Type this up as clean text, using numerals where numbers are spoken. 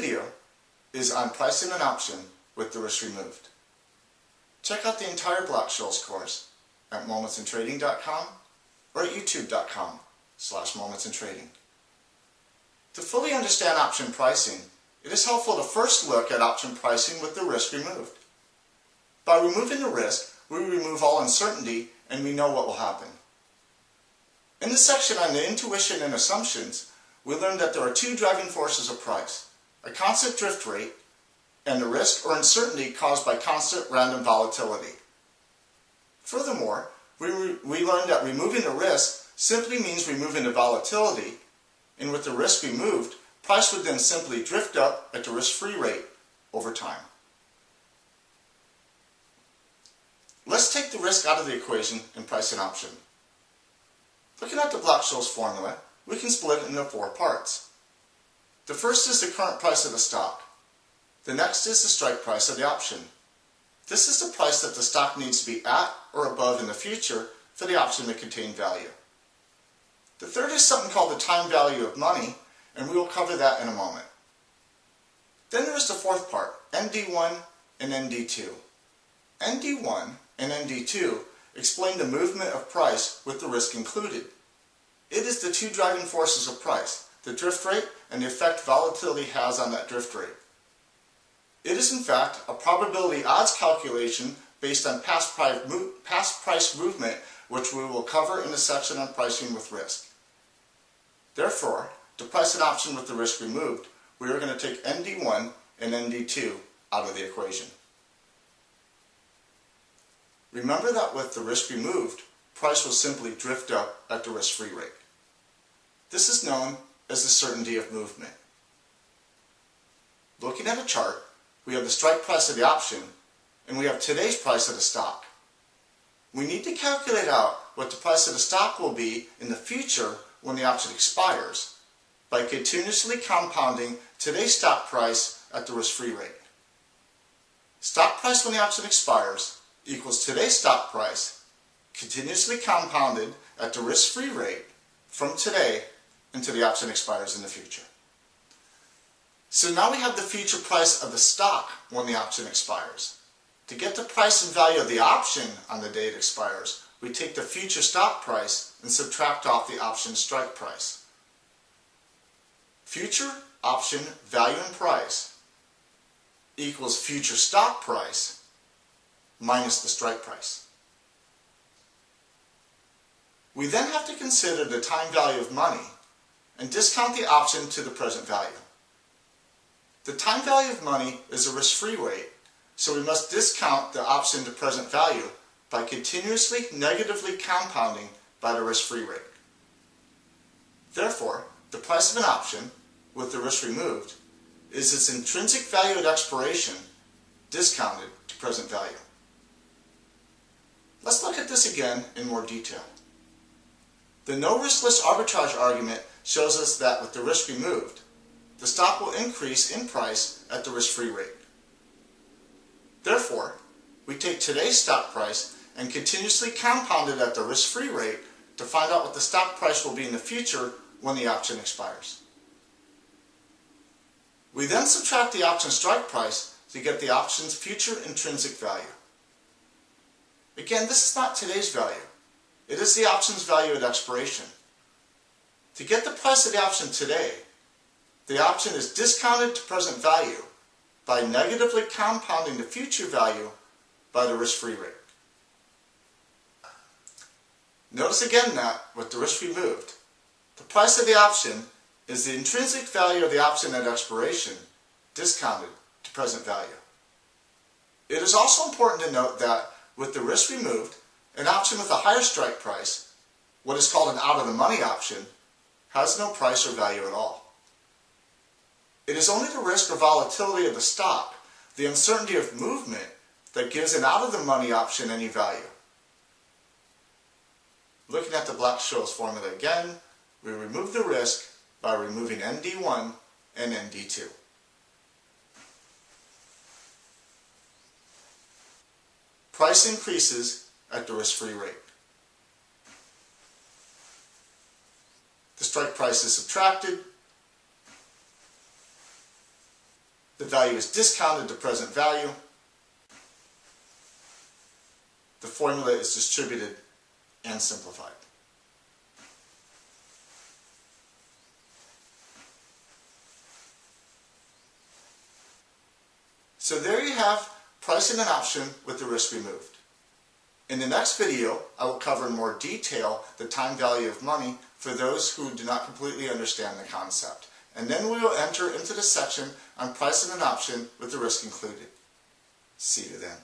video is on pricing an option with the risk removed. Check out the entire Scholes course at momentsintrading.com or at youtube.com/momentsintrading. To fully understand option pricing, it is helpful to first look at option pricing with the risk removed. By removing the risk, we remove all uncertainty and we know what will happen. In the section on the intuition and assumptions, we learned that there are two driving forces of price: a constant drift rate and the risk or uncertainty caused by constant random volatility. Furthermore, we learned that removing the risk simply means removing the volatility, and with the risk removed, price would then simply drift up at the risk-free rate over time. Let's take the risk out of the equation and price an option. Looking at the Scholes formula, we can split it into 4 parts. The first is the current price of the stock. The next is the strike price of the option. This is the price that the stock needs to be at or above in the future for the option to contain value. The third is something called the time value of money, and we will cover that in a moment. Then there is the fourth part, ND1 and ND2. ND1 and ND2 explain the movement of price with the risk included. It is the two driving forces of price, the drift rate and the effect volatility has on that drift rate. It is in fact a probability odds calculation based on past price movement, which we will cover in the section on pricing with risk. Therefore, to price an option with the risk removed, we are going to take ND1 and ND2 out of the equation. Remember that with the risk removed, price will simply drift up at the risk-free rate. This is known as the certainty of movement. Looking at a chart, we have the strike price of the option and we have today's price of the stock. We need to calculate out what the price of the stock will be in the future when the option expires by continuously compounding today's stock price at the risk-free rate. Stock price when the option expires equals today's stock price continuously compounded at the risk-free rate from today until the option expires in the future. So now we have the future price of the stock when the option expires. To get the price and value of the option on the day it expires, we take the future stock price and subtract off the option strike price. Future option value and price equals future stock price minus the strike price. We then have to consider the time value of money and discount the option to the present value. The time value of money is a risk-free rate, so we must discount the option to present value by continuously negatively compounding by the risk-free rate. Therefore, the price of an option, with the risk removed, is its intrinsic value at expiration discounted to present value. Let's look at this again in more detail. The no-riskless arbitrage argument shows us that with the risk removed, the stock will increase in price at the risk-free rate. Therefore, we take today's stock price and continuously compound it at the risk-free rate to find out what the stock price will be in the future when the option expires. We then subtract the option strike price to get the option's future intrinsic value. Again, this is not today's value. It is the option's value at expiration. To get the price of the option today, the option is discounted to present value by negatively compounding the future value by the risk-free rate. Notice again that, with the risk removed, the price of the option is the intrinsic value of the option at expiration discounted to present value. It is also important to note that with the risk removed, an option with a higher strike price, what is called an out-of-the-money option, has no price or value at all. It is only the risk or volatility of the stock, the uncertainty of movement, that gives an out-of-the-money option any value. Looking at the Scholes formula again, we remove the risk by removing ND1 and ND2. Price increases at the risk-free rate. The strike price is subtracted, The value is discounted to present value. The formula is distributed and simplified. So there you have pricing an option with the risk removed. In the next video, I will cover in more detail the time value of money for those who do not completely understand the concept. And then we will enter into the section on pricing an option with the risk included. See you then.